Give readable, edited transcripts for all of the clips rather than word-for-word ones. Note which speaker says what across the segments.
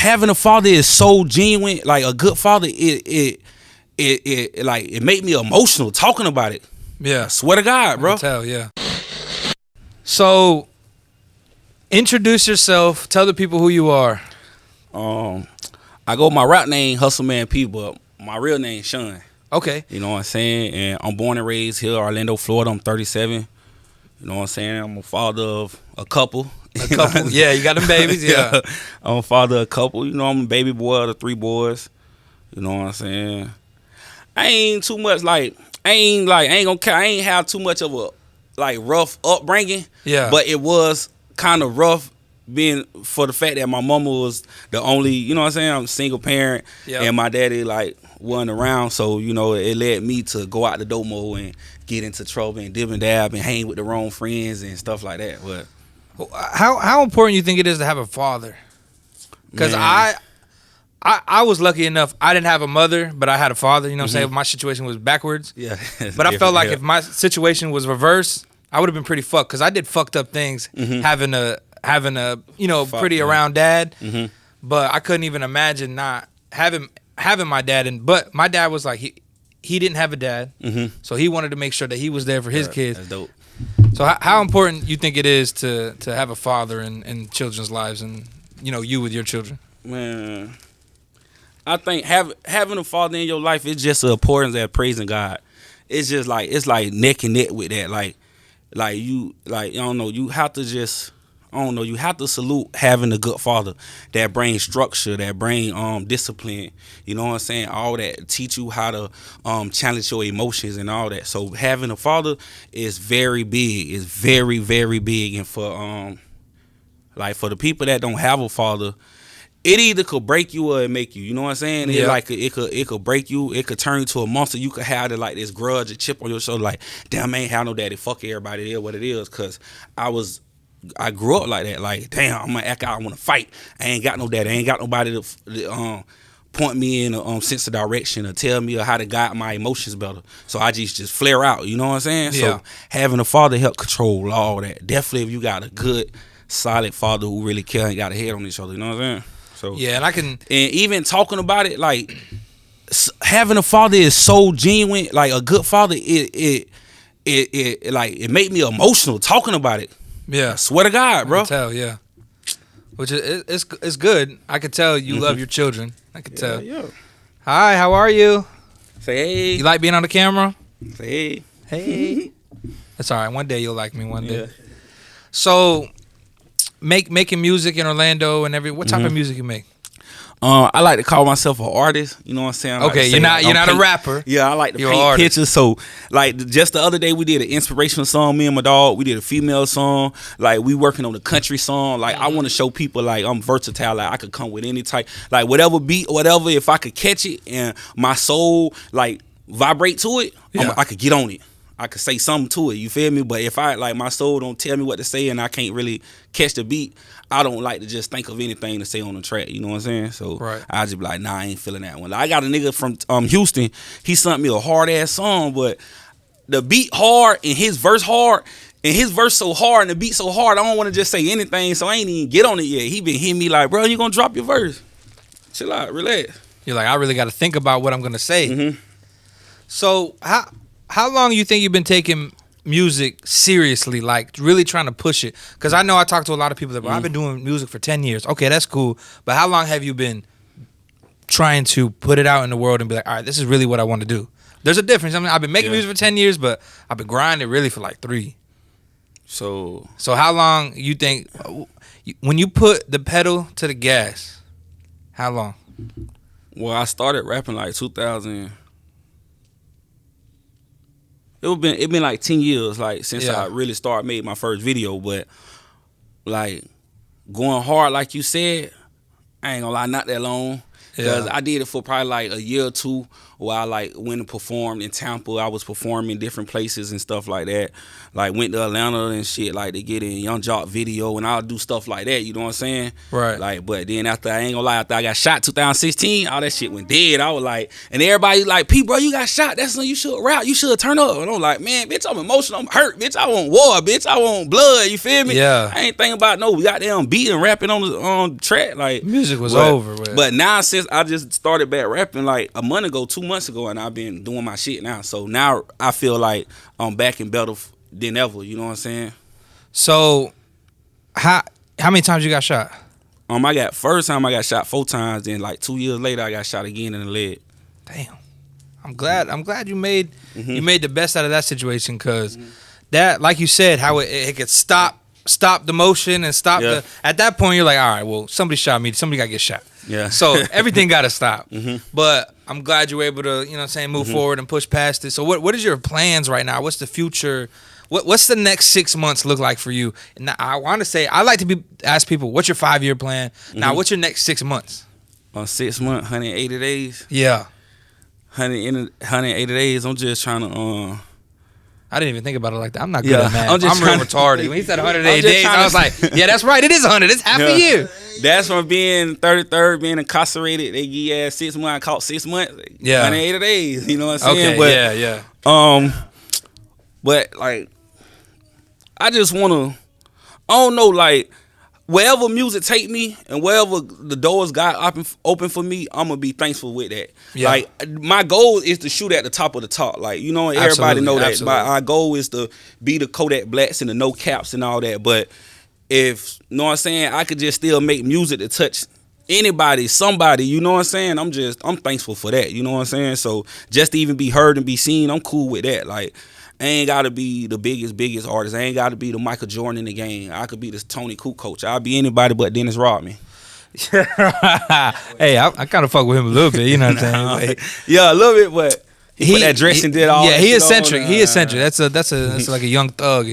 Speaker 1: having a father is so genuine. Like a good father, it made me emotional talking about it.
Speaker 2: Yeah,
Speaker 1: I swear to God, bro.
Speaker 2: I can tell, yeah. So, introduce yourself. Tell the people who you are.
Speaker 1: I go my rap name Hustle Man P, but my real name Sean.
Speaker 2: Okay.
Speaker 1: You know what I'm saying? And I'm born and raised here, Orlando, Florida. I'm 37. You know what I'm saying? I'm a father of a couple.
Speaker 2: A couple. Yeah, you got them babies. Yeah.
Speaker 1: I'm a father of a couple. You know, I'm a baby boy of the 3 boys. You know what I'm saying? I ain't too much I ain't gonna care. I ain't have too much of a rough upbringing.
Speaker 2: Yeah.
Speaker 1: But it was kind of rough being for the fact that my mama was the only, you know what I'm saying? I'm a single parent.
Speaker 2: Yep.
Speaker 1: And my daddy wasn't around, so you know it led me to go out the domo and get into trouble and dib and dab and hang with the wrong friends and stuff like that. But
Speaker 2: how important you think it is to have a father? Because I was lucky enough. I didn't have a mother, but I had a father. You know what I'm saying? My situation was backwards.
Speaker 1: Yeah.
Speaker 2: But I felt like if my situation was reversed, I would have been pretty fucked because I did fucked up things having a pretty around dad. But I couldn't even imagine not having my dad. But my dad was like he didn't have a dad, so he wanted to make sure that he was there for his kids.
Speaker 1: That's dope.
Speaker 2: So how important you think it is to have a father in children's lives and you with your children?
Speaker 1: Man, I think having a father in your life is just as important as praising God. It's just it's like neck and neck with that. You have to salute having a good father that brings structure, that bring discipline. You know what I'm saying? All that teach you how to challenge your emotions and all that. So having a father is very big. It's very, very big. And for the people that don't have a father, it either could break you or it make you. You know what I'm saying?
Speaker 2: Yeah.
Speaker 1: It could break you. It could turn you to a monster. You could have this grudge, a chip on your shoulder. Like, damn, I ain't have no daddy. Fuck everybody. It is what it is. Cause I grew up like that. Like, damn, I'm gonna act out. I want to fight. I ain't got no daddy. I ain't got nobody to point me in a sense of direction or tell me how to guide my emotions better. So I just flare out. You know what I'm saying?
Speaker 2: Yeah.
Speaker 1: So having a father help control all that. Definitely, if you got a good, solid father who really care and got a head on his shoulder. You know what I'm saying? So
Speaker 2: yeah, and
Speaker 1: even talking about it, having a father is so genuine. Like a good father, it made me emotional talking about it.
Speaker 2: Yeah,
Speaker 1: I swear to God, bro.
Speaker 2: I can tell, yeah. Which is it's good. I can tell you love your children. I can tell.
Speaker 1: Yeah.
Speaker 2: Hi, how are you?
Speaker 1: Say hey.
Speaker 2: You like being on the camera?
Speaker 1: Say hey.
Speaker 2: Hey. That's all right. One day you'll like me. One day.
Speaker 1: Yeah.
Speaker 2: So, making music in Orlando and what type of music you make?
Speaker 1: I like to call myself an artist. You know what I'm saying?
Speaker 2: Okay, you're not a rapper.
Speaker 1: Yeah, I like to
Speaker 2: You're
Speaker 1: paint pictures. So, just the other day, we did an inspirational song. Me and my dog, we did a female song. We working on a country song. I want to show people I'm versatile. I could come with any type, whatever beat, whatever. If I could catch it and my soul vibrate to it,
Speaker 2: yeah.
Speaker 1: I could get on it. I could say something to it. You feel me? But if my soul don't tell me what to say and I can't really catch the beat, I don't like to just think of anything to say on the track. You know what I'm saying? So
Speaker 2: right.
Speaker 1: I just be like, nah, I ain't feeling that one. I got a nigga from Houston. He sent me a hard ass song, but the beat hard and his verse hard. And his verse so hard and the beat so hard, I don't want to just say anything, so I ain't even get on it yet. He been hitting me like, bro, you gonna drop your verse? Chill out, relax.
Speaker 2: You're like, I really got to think about what I'm gonna say.
Speaker 1: Mm-hmm.
Speaker 2: So how long you think you've been taking music seriously, really trying to push it? Because I know I talk to a lot of people that I've been doing music for 10 years. Okay, that's cool. But how long have you been trying to put it out in the world and be like, all right, this is really what I want to do? There's a difference. I mean, I've been making music for 10 years, but I've been grinding really for 3. So how long you think, when you put the pedal to the gas, how long?
Speaker 1: Well, I started rapping 2000. It been 10 years since I really started made my first video, but going hard like you said, I ain't gonna lie, not that long. Because
Speaker 2: Yeah.
Speaker 1: I did it for probably like a year or two where I like went and performed in Tampa. I was performing different places and stuff like that. Like went to Atlanta and shit, like to get in Young Jock video, and I'll do stuff like that, you know what I'm saying?
Speaker 2: Right.
Speaker 1: Like, but then after, I ain't gonna lie, after I got shot 2016, all that shit went dead. I was like, and everybody like, P, bro, you got shot. That's when you should rap. You should turn up. And I'm like, man, bitch, I'm emotional. I'm hurt, bitch. I want war, bitch. I want blood. You feel me?
Speaker 2: Yeah.
Speaker 1: I ain't thinking about no goddamn beating, rapping on the track. Like,
Speaker 2: Music was over with.
Speaker 1: But now since I just started back rapping like a month ago, 2 months ago, and I've been doing my shit now. So now I feel like I'm back and better than ever. You know what I'm saying?
Speaker 2: So, how many times you got shot?
Speaker 1: First time I got shot 4 times. Then like 2 years later, I got shot again in the leg.
Speaker 2: Damn. I'm glad you made the best out of that situation, because that, like you said, how it could stop the motion and stop
Speaker 1: Yeah.
Speaker 2: at that point you're like, all right, well, somebody shot me, somebody got to get shot.
Speaker 1: Yeah.
Speaker 2: So everything got to stop. But I'm glad you were able to, you know what I'm saying, move forward and push past it. So what is your plans right now? What's the future? What's the next 6 months look like for you? And I want to say, I like to ask people, what's your 5-year plan? Now, what's your next 6 months?
Speaker 1: 6 months, 180 days.
Speaker 2: Yeah.
Speaker 1: 180 days. I'm just trying to.
Speaker 2: I didn't even think about it like that. I'm not good
Speaker 1: Yeah,
Speaker 2: at math.
Speaker 1: I'm just
Speaker 2: real
Speaker 1: trying to-
Speaker 2: retarded. When he said 180
Speaker 1: I'm just
Speaker 2: days,
Speaker 1: trying
Speaker 2: I
Speaker 1: to-
Speaker 2: was like, yeah, that's right. It is 100. It's half a year.
Speaker 1: That's from being 33rd, being incarcerated. They give you ass 6 months. I caught 6 months.
Speaker 2: Yeah.
Speaker 1: 180 days. You know what I'm saying?
Speaker 2: Okay, yeah.
Speaker 1: But like, I just wanna. I don't know, like, wherever music take me and wherever the doors got open for me, I'm gonna be thankful with that.
Speaker 2: Yeah.
Speaker 1: Like, my goal is to shoot at the top of the top. Like, you know, everybody
Speaker 2: Absolutely,
Speaker 1: know that.
Speaker 2: absolutely.
Speaker 1: Our goal is to be the Kodak Blacks and the No Caps and all that. But if, you know what I'm saying, I could just still make music to touch anybody, somebody, you know what I'm saying? I'm thankful for that, you know what I'm saying? So just to even be heard and be seen, I'm cool with that. Like, I ain't gotta be the biggest artist. I ain't gotta be the Michael Jordan in the game. I could be the Tony Kukoc. I'll be anybody but Dennis Rodman.
Speaker 2: Hey, I kind of fuck with him a little bit. You know what I'm saying? Like,
Speaker 1: Yeah, a little bit, but he put that dress and did all
Speaker 2: yeah,
Speaker 1: that
Speaker 2: he
Speaker 1: shit
Speaker 2: eccentric.
Speaker 1: on.
Speaker 2: He eccentric. That's like a young thug.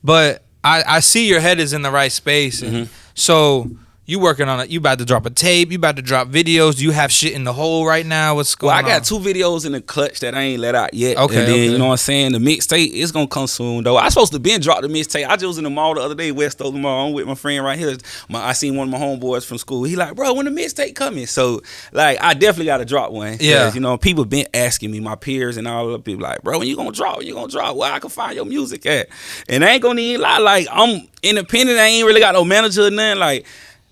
Speaker 2: But I see your head is in the right space, and so you working on it. You about to drop a tape. You about to drop videos. Do you have shit in the hole right now? What's going
Speaker 1: Well,
Speaker 2: on?
Speaker 1: I got 2 videos in the clutch that I ain't let out yet.
Speaker 2: Okay,
Speaker 1: and then,
Speaker 2: okay.
Speaker 1: you know what I'm saying? The mixtape is gonna come soon though. I supposed to been drop the mixtape. I just was in the mall the other day, West Oakland Mall. I'm with my friend right here. I seen one of my homeboys from school. He like, bro, when the mixtape coming? So like, I definitely got to drop one.
Speaker 2: Yeah.
Speaker 1: You know, people been asking me, my peers and all the people like, bro, when you gonna drop? When you gonna drop? Where I can find your music at? And I ain't gonna even lie. Like, I'm independent. I ain't really got no manager or nothing. Like,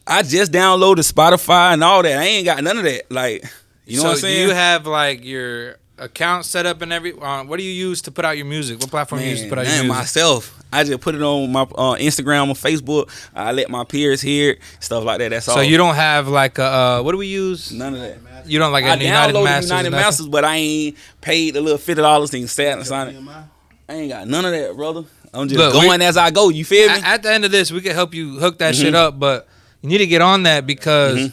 Speaker 1: I just downloaded Spotify and all that. I ain't got none of that. Like, you know what I'm saying?
Speaker 2: Do you have like your account set up and every? What do you use to put out your music? What platform do you use to put out your
Speaker 1: Man,
Speaker 2: music?
Speaker 1: myself. I just put it on my Instagram or Facebook. I let my peers hear it, stuff like that. That's all.
Speaker 2: So you don't have like a what do we use?
Speaker 1: None of that.
Speaker 2: You don't like a
Speaker 1: I
Speaker 2: United
Speaker 1: downloaded
Speaker 2: Masters?
Speaker 1: United
Speaker 2: or nothing?
Speaker 1: Masters, but I ain't paid the little $50 and sat and signed it. I ain't got none of that, brother. I'm just
Speaker 2: Look,
Speaker 1: going as I go. You feel me?
Speaker 2: At the end of this, we can help you hook that shit up, but you need to get on that because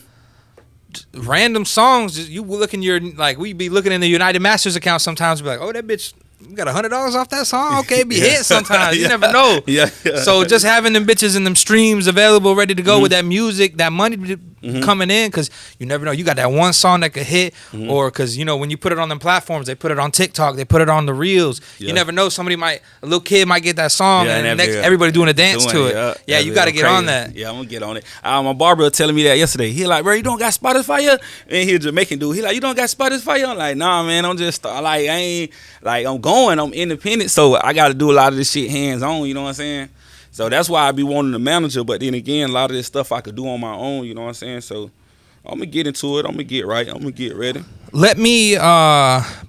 Speaker 2: random songs, you look in your, like, we be looking in the United Masters account sometimes, be like, oh, that bitch, you got $100 off that song? Okay, it be hit sometimes. You never know.
Speaker 1: Yeah.
Speaker 2: So just having them bitches and them streams available, ready to go with that music, that money coming in, because you never know. You got that one song that could hit, or because, you know, when you put it on them platforms, they put it on TikTok, they put it on the Reels. You never know. A little kid might get that song, and next, everybody doing a dance to it. Yeah, you got to get on that.
Speaker 1: Yeah, I'm going to get on it. My barber was telling me that yesterday. He like, bro, you don't got Spotify yet? And he a Jamaican dude. He like, you don't got Spotify yet? I'm like, nah, man, I'm just, like, I ain't, like, I'm independent, so I got to do a lot of this shit hands on, you know what I'm saying? So that's why I be wanting a manager, but then again, a lot of this stuff I could do on my own, you know what I'm saying? So I'm going to get into it. I'm going to get right. I'm going to get ready.
Speaker 2: Let me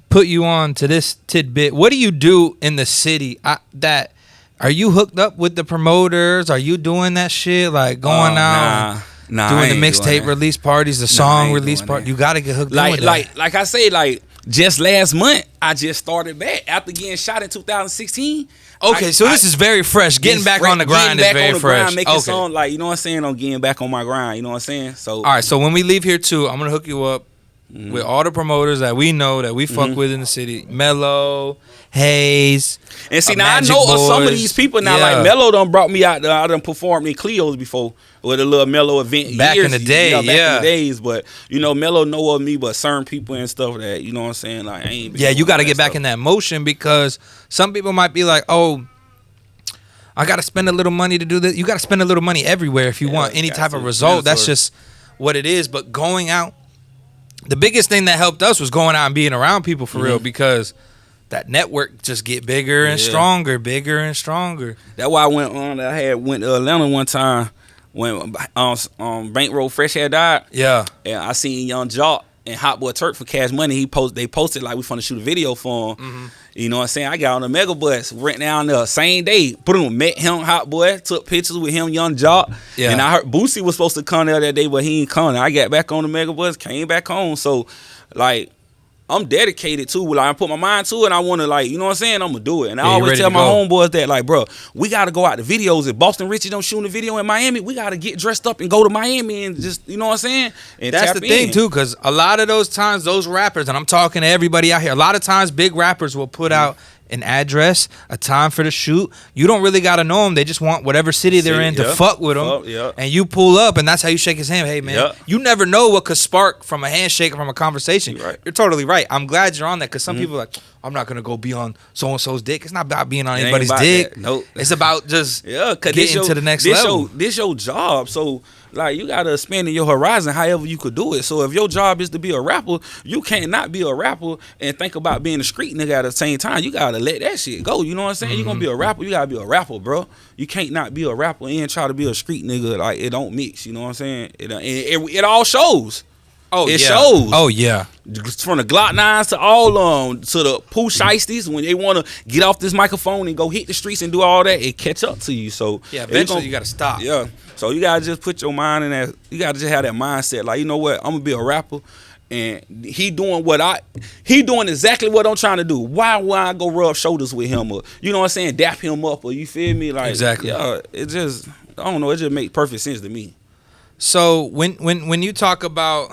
Speaker 2: put you on to this tidbit. What do you do in the city? Are you hooked up with the promoters? Are you doing that shit? Like going out,
Speaker 1: doing
Speaker 2: doing the mixtape release parties, the song release party? You got to get hooked up with that.
Speaker 1: Like I say, like just last month, I just started back after getting shot in 2016.
Speaker 2: Okay, so this is very fresh. Getting back on the grind is very fresh.
Speaker 1: Making song, like, you know what I'm saying? I'm getting back on my grind, you know what I'm saying? So
Speaker 2: all right, so when we leave here too, I'm gonna hook you up. with all the promoters that we know that we fuck with in the city. Mello, Hayes.
Speaker 1: And see, now
Speaker 2: Magic
Speaker 1: I know of some of
Speaker 2: Boys.
Speaker 1: these people now.
Speaker 2: Yeah.
Speaker 1: Like Mello done brought me out. I done performed in Cleo's before with a little Mello event
Speaker 2: Back
Speaker 1: years,
Speaker 2: in the day,
Speaker 1: back in
Speaker 2: yeah.
Speaker 1: the days. But Mello know of me, but certain people and stuff that what I'm saying. Like, I ain't.
Speaker 2: Yeah, you got to get back in that motion because some people might be like, oh, I got to spend a little money to do this. You got to spend a little money everywhere if you want any type of result. That's just what it is. But going out, the biggest thing that helped us was going out and being around people for real, because that network just get bigger and stronger, bigger and stronger.
Speaker 1: That's why I went on. I went to Atlanta one time when Bankroll Fresh had died.
Speaker 2: Yeah,
Speaker 1: and I seen Young Jock and Hot Boy Turk for Cash Money. They posted like we finna shoot a video for him. You know what I'm saying? I got on the mega bus, went down there same day. Boom, met him, Hot Boy, took pictures with him, Young Jock.
Speaker 2: Yeah.
Speaker 1: And I heard Boosie was supposed to come there that day, but he ain't come. I got back on the mega bus, came back home. So, like, I'm dedicated to. Like, I put my mind to it. And I want to, like, you know what I'm saying? I'm gonna do it. And I always tell my homeboys that, like, bro, we gotta go out to videos. If Boston Richie don't shoot a video in Miami, we gotta get dressed up and go to Miami and just, you know what I'm saying? And
Speaker 2: that's the thing too, because a lot of those times, those rappers, and I'm talking to everybody out here, a lot of times big rappers will put out an address, a time for the shoot. You don't really got to know them. They just want whatever city they're in to fuck with them. And you pull up, and that's how you shake his hand. Hey, man, you never know what could spark from a handshake or from a conversation. You're totally right. I'm glad you're on that, because some people are like, I'm not going to go be on so-and-so's dick. It's not about being on anybody's dick.
Speaker 1: Nope.
Speaker 2: It's about just getting to the next
Speaker 1: level.
Speaker 2: level.
Speaker 1: This your job. So, like, you got to expand your horizon however you could do it. So, if your job is to be a rapper, you can't not be a rapper and think about being a street nigga at the same time. You got to let that shit go. You know what I'm saying? You're going to be a rapper. You got to be a rapper, bro. You can't not be a rapper and try to be a street nigga. Like, it don't mix. You know what I'm saying? It all shows. It shows.
Speaker 2: Oh, yeah.
Speaker 1: From the Glock 9s to all to the Pooh Shiesties, when they want to get off this microphone and go hit the streets and do all that, it catch up to you. So
Speaker 2: yeah, eventually you got to stop.
Speaker 1: Yeah. So you got to just put your mind in that. You got to just have that mindset. Like, you know what? I'm going to be a rapper. And he doing exactly what I'm trying to do. Why would I go rub shoulders with him, or you know what I'm saying, dap him up, or you feel me? Like,
Speaker 2: exactly.
Speaker 1: Yeah, it just, I don't know, it just makes perfect sense to me.
Speaker 2: So when you talk about,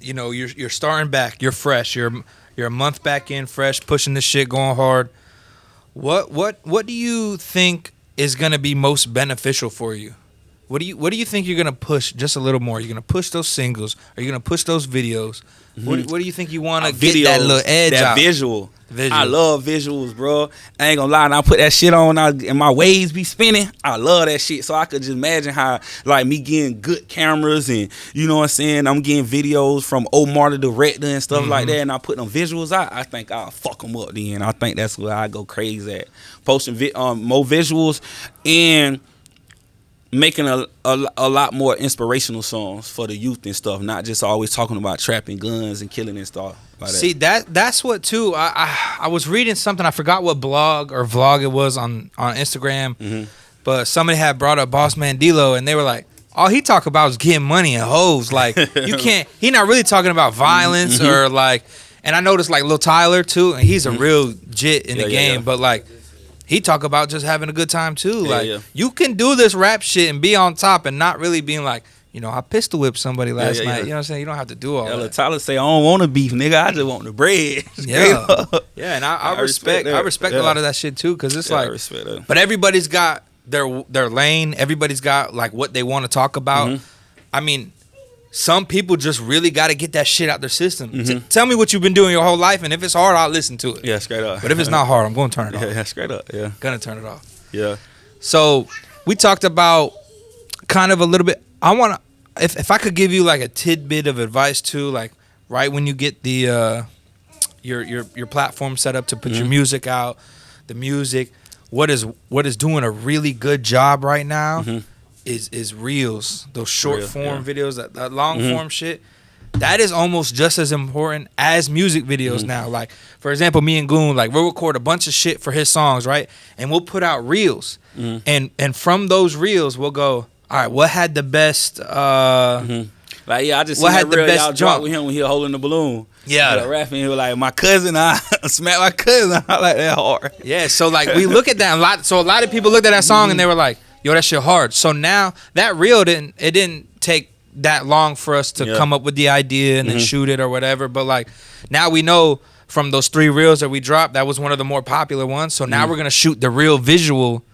Speaker 2: you know, you're starting back, you're fresh, you're a month back in, fresh, pushing this shit, going hard. What do you think is gonna be most beneficial for you? What do you think you're gonna push just a little more? You're gonna push those singles? Are you gonna push those videos? What do you think you want to get that little edge
Speaker 1: that
Speaker 2: out?
Speaker 1: Visual. I love visuals, bro. I ain't gonna lie. And I put that shit on and my waves be spinning. I love that shit. So I could just imagine how, like, me getting good cameras and, you know what I'm saying, I'm getting videos from Omar the director and stuff like that, and I put them visuals out. I think I'll fuck them up then. I think that's where I go crazy at. Posting more visuals and making a lot more inspirational songs for the youth and stuff, not just always talking about trapping guns and killing and stuff like that.
Speaker 2: See, that's what too. I was reading something, I forgot what blog or vlog it was on Instagram, but somebody had brought up Boss Man D-Lo, and they were like, all he talk about is getting money and hoes. Like, you can't, he not really talking about violence or like, and I noticed like Lil Tyler too, and he's a real jit in the game, but like, he talk about just having a good time too. You can do this rap shit and be on top and not really being like, you know, I pistol whipped somebody last night. You know what I'm saying? You don't have to do all that.
Speaker 1: Tyler say, I don't want to beef, nigga. I just want the bread.
Speaker 2: Yeah, and I respect a lot of that shit too, because it's like,
Speaker 1: I respect that.
Speaker 2: But everybody's got their lane. Everybody's got like what they want to talk about. I mean, some people just really got to get that shit out their system. Tell me what you've been doing your whole life, and if it's hard, I'll listen to it.
Speaker 1: Yeah, straight up.
Speaker 2: But if it's not hard, I'm going to turn it off.
Speaker 1: Yeah, straight up. Yeah,
Speaker 2: gonna turn it off.
Speaker 1: Yeah.
Speaker 2: So we talked about kind of a little bit. I want to, if I could give you like a tidbit of advice too, like right when you get the your platform set up to put your music out, the music, what is doing a really good job right now. Is reels, those short form videos, that long form shit. That is almost just as important as music videos now. Like, for example, me and Goon, like, we'll record a bunch of shit for his songs, right? And we'll put out reels. And from those reels, we'll go, all right, what had the best
Speaker 1: Like, yeah, I just seen that reel y'all dropped with him when he was holding the balloon.
Speaker 2: Yeah.
Speaker 1: Rapping, he was like, my cousin, I smacked my cousin. I like that hard.
Speaker 2: Yeah, so like we look at that a lot of people looked at that song and they were like, yo, that shit hard. So now that reel didn't take that long for us to come up with the idea and then shoot it or whatever. But like now we know from those 3 reels that we dropped, that was one of the more popular ones. So now we're gonna shoot the real visual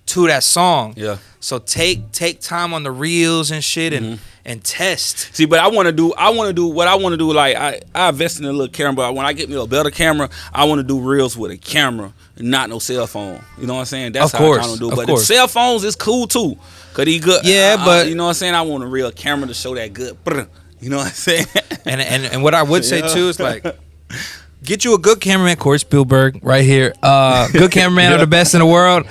Speaker 2: to that song. Yeah. So take time on the reels and shit and test.
Speaker 1: See, but I want to do what I want to do. Like I invest in a little camera, but when I get me a better camera, I want to do reels with a camera, not no cell phone. You know what I'm saying? That's how I want to do. But the cell phones is cool too, cause he good.
Speaker 2: Yeah, but
Speaker 1: you know what I'm saying? I want a real camera to show that good. You know what I'm saying?
Speaker 2: And what I would say too is like, get you a good cameraman, Coreyspielberg, right here. Good cameraman are the best in the world.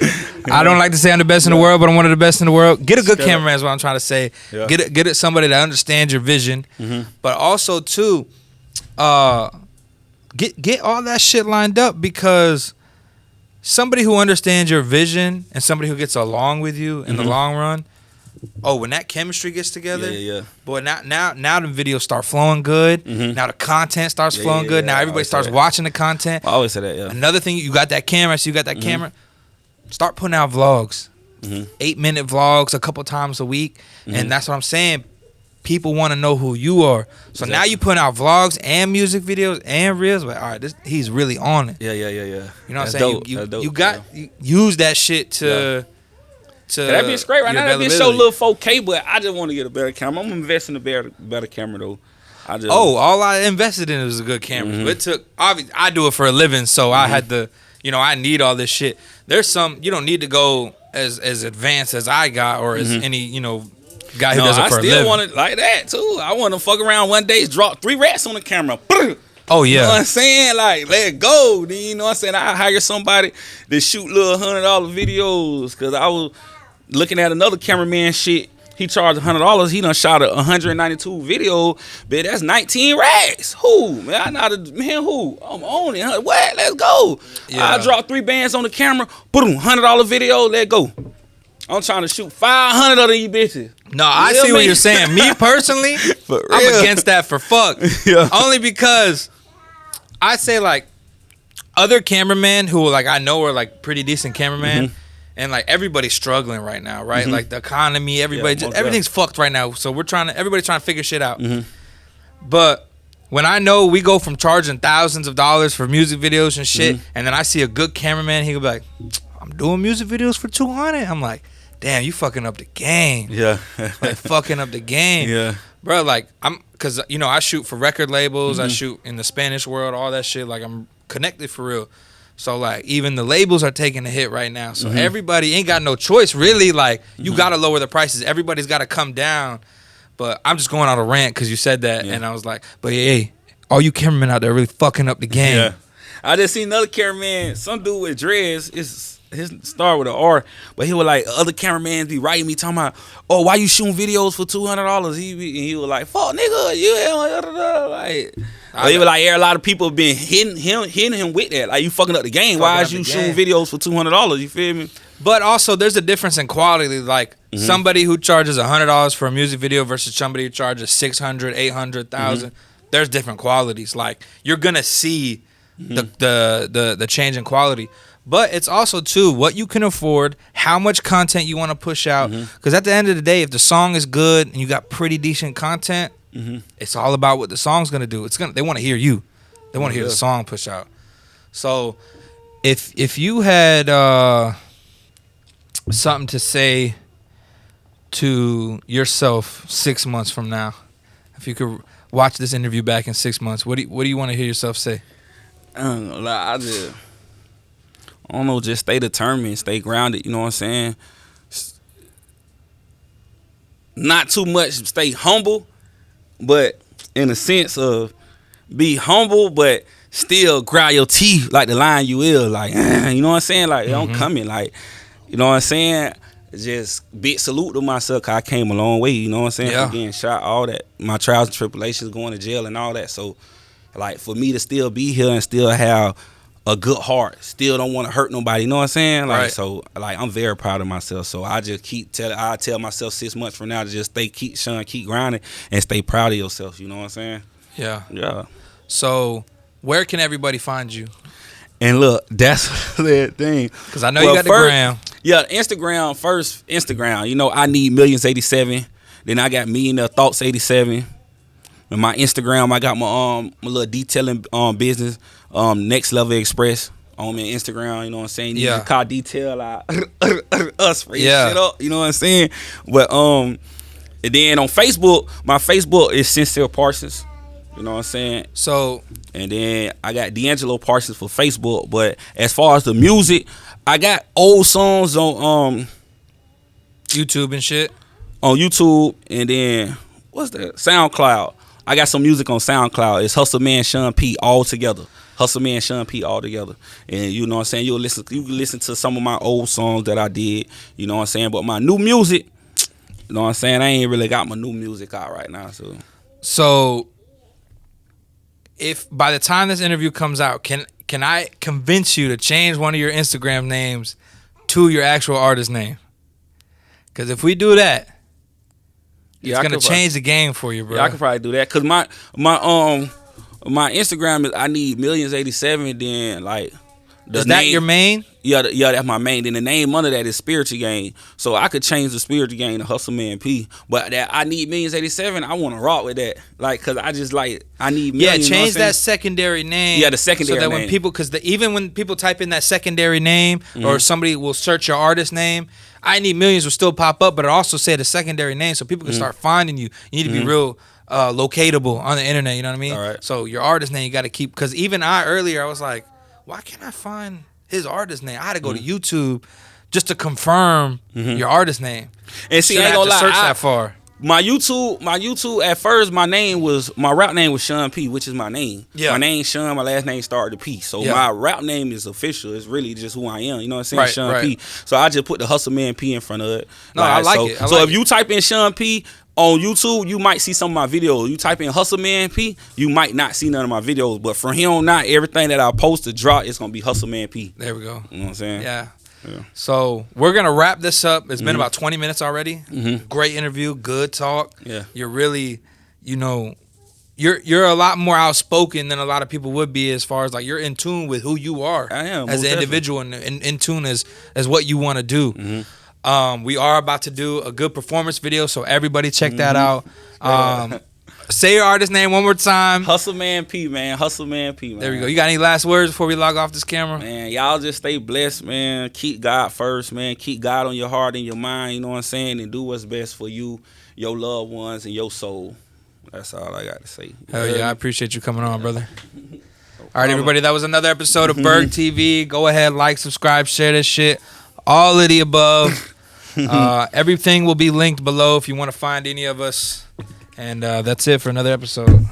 Speaker 2: I don't like to say I'm the best in the world, but I'm one of the best in the world. Get a good cameraman is what I'm trying to say. Yeah. Get it somebody that understands your vision, but also too, get all that shit lined up, because somebody who understands your vision and somebody who gets along with you in the long run. Oh, when that chemistry gets together, boy, now the videos start flowing good. Now the content starts flowing good. Now everybody starts watching the content.
Speaker 1: I always say that. Yeah.
Speaker 2: Another thing, you got that camera, so you got that camera. Start putting out vlogs, 8-minute vlogs a couple times a week, and that's what I'm saying. People want to know who you are. So now you putting out vlogs and music videos and reels. Like, all right, he's really on it.
Speaker 1: Yeah.
Speaker 2: You know what I'm saying? You got use that shit to.
Speaker 1: That bitch great right now. That bitch show a little 4K, but I just want to get a better camera. I'm investing in a better camera though.
Speaker 2: All I invested in was a good camera. But it took, obviously, I do it for a living, so I had to, I need all this shit. There's some, you don't need to go as advanced as I got, or as any, guy who does it for a living. I still want it like that too. I want to fuck around one day, drop 3 rats on the camera. Oh yeah.
Speaker 1: You know what I'm saying? Like, let it go. Then, you know what I'm saying? I hire somebody to shoot little $100 videos, because I was looking at another cameraman shit. He charged $100. He done shot a 192 video, but that's 19 racks. Who? Man, I know who? I'm on it. What? Let's go. Yeah. I dropped 3 bands on the camera. Boom, $100 video. Let go. I'm trying to shoot 500 of these bitches.
Speaker 2: No, I see what you're saying. Me personally, I'm against that for fuck. Only because I say, like, other cameramen who, like, I know are, like, pretty decent cameramen. And like everybody's struggling right now, right? Like the economy, everything's fucked right now. So everybody's trying to figure shit out. But when I know we go from charging thousands of dollars for music videos and shit, and then I see a good cameraman, he'll be like, "I'm doing music videos for $200." I'm like, "Damn, you fucking up the game." Yeah, like fucking up the game. Yeah, bro. Like cause I shoot for record labels, I shoot in the Spanish world, all that shit. Like I'm connected for real. So, like, even the labels are taking a hit right now. So, everybody ain't got no choice, really. Like, you got to lower the prices. Everybody's got to come down. But I'm just going on a rant because you said that. And I was like, but, hey, all you cameramen out there really fucking up the game. Yeah.
Speaker 1: I just seen another cameraman, some dude with dreads. His start with an R. But he was like, other cameramans be writing me talking about, oh, why you shooting videos for $200? He was like, fuck, nigga. Like... He was like, a lot of people have been hitting him with that. Like, you fucking up the game. Why is you shooting videos for $200? You feel me?
Speaker 2: But also, there's a difference in quality. Like, somebody who charges $100 for a music video versus somebody who charges $600, $800, $1,000. There's different qualities. Like, you're gonna see the change in quality. But it's also too what you can afford, how much content you want to push out. Because at the end of the day, if the song is good and you got pretty decent content. It's all about what the song's gonna do. They want to hear you. They want to hear the song push out. So, if you had something to say to yourself 6 months from now, if you could watch this interview back in 6 months, what do you want to hear yourself say?
Speaker 1: I don't know. Just stay determined, stay grounded. You know what I'm saying? Not too much. Stay humble. But in a sense of be humble, but still grind your teeth like the lion you will. Like, you know what I'm saying? Like, I'm coming. Like, you know what I'm saying? Just big salute to myself, because I came a long way. You know what I'm saying? From getting shot, all that. My trials and tribulations, going to jail and all that. So, like, for me to still be here and still have a good heart, still don't want to hurt nobody. You know what I'm saying? Like, so, like, I'm very proud of myself. So I just I tell myself 6 months from now to just keep grinding and stay proud of yourself. You know what I'm saying? Yeah.
Speaker 2: So where can everybody find you?
Speaker 1: And look, that's the thing.
Speaker 2: Because I know you got the gram.
Speaker 1: Yeah, Instagram first. Instagram. I need Millions87. Then I got Millionaire Thoughts 87. And my Instagram, I got my little detailing business, Next Level Express on my Instagram. You know what I'm saying? You can call detail us for your shit up. You know what I'm saying? But and then on Facebook, my Facebook is Sincere Parsons. You know what I'm saying?
Speaker 2: So,
Speaker 1: and then I got D'Angelo Parsons for Facebook. But as far as the music, I got old songs on
Speaker 2: YouTube and shit.
Speaker 1: On YouTube, and then what's that? SoundCloud. I got some music on SoundCloud. It's Hustle Man Sean P all together. Hustle Man Sean P all together. And you know what I'm saying? You can listen to some of my old songs that I did. You know what I'm saying? But my new music, you know what I'm saying? I ain't really got my new music out right now.
Speaker 2: So if by the time this interview comes out, can I convince you to change one of your Instagram names to your actual artist name? Because if we do that, it's gonna change the game for you, bro.
Speaker 1: Yeah, I could probably do that. Cause my Instagram is I need Millions87. Then like
Speaker 2: is that your main?
Speaker 1: Yeah, that's my main. Then the name under that is Spiritual Game. So I could change the Spiritual Game to Hustle Man P. But that I need Millions87. I want to rock with that. Like, cause I just like I need millions.
Speaker 2: Yeah, change that secondary name.
Speaker 1: Yeah, the secondary name.
Speaker 2: So that when people, even when people type in that secondary name, or somebody will search your artist name, I Need Millions will still pop up, but it also say the secondary name, so people can start finding you. You need to be real locatable on the internet. You know what I mean?
Speaker 1: All right.
Speaker 2: So your artist name you got to keep. Because even earlier I was like, why can't I find his artist name? I had to go to YouTube just to confirm your artist name.
Speaker 1: And see, I ain't gonna lie,
Speaker 2: search that far.
Speaker 1: My YouTube at first, my rap name was Sean P, which is my name. Yeah. My name Sean, my last name started with P. So my rap name is official. It's really just who I am. You know what I'm saying? Sean P. So I just put the Hustle Man P in front of it.
Speaker 2: No, I like it.
Speaker 1: So if you type in Sean P on YouTube, you might see some of my videos. You type in Hustle Man P, you might not see none of my videos. But from here on out, everything that I post to drop, it's gonna be Hustle Man P.
Speaker 2: There we go.
Speaker 1: You know what I'm saying?
Speaker 2: Yeah. So we're gonna wrap this up. It's been about 20 minutes already. Great interview, good talk.
Speaker 1: Yeah.
Speaker 2: You're really, you're a lot more outspoken than a lot of people would be, as far as like you're in tune with who you are.
Speaker 1: I am
Speaker 2: as an individual and in tune as what you want to do. We are about to do a good performance video, so everybody check that out. Say your artist name one more time.
Speaker 1: Hustle Man P, man. Hustle Man P, man.
Speaker 2: There we go. You got any last words before we log off this camera?
Speaker 1: Man, y'all just stay blessed, man. Keep God first, man. Keep God on your heart and your mind, you know what I'm saying? And do what's best for you, your loved ones, and your soul. That's all I got to say.
Speaker 2: Hell yeah, I appreciate you coming on, brother. All right, everybody, that was another episode of BergTv. Go ahead, like, subscribe, share this shit. All of the above. Everything will be linked below if you want to find any of us. And that's it for another episode.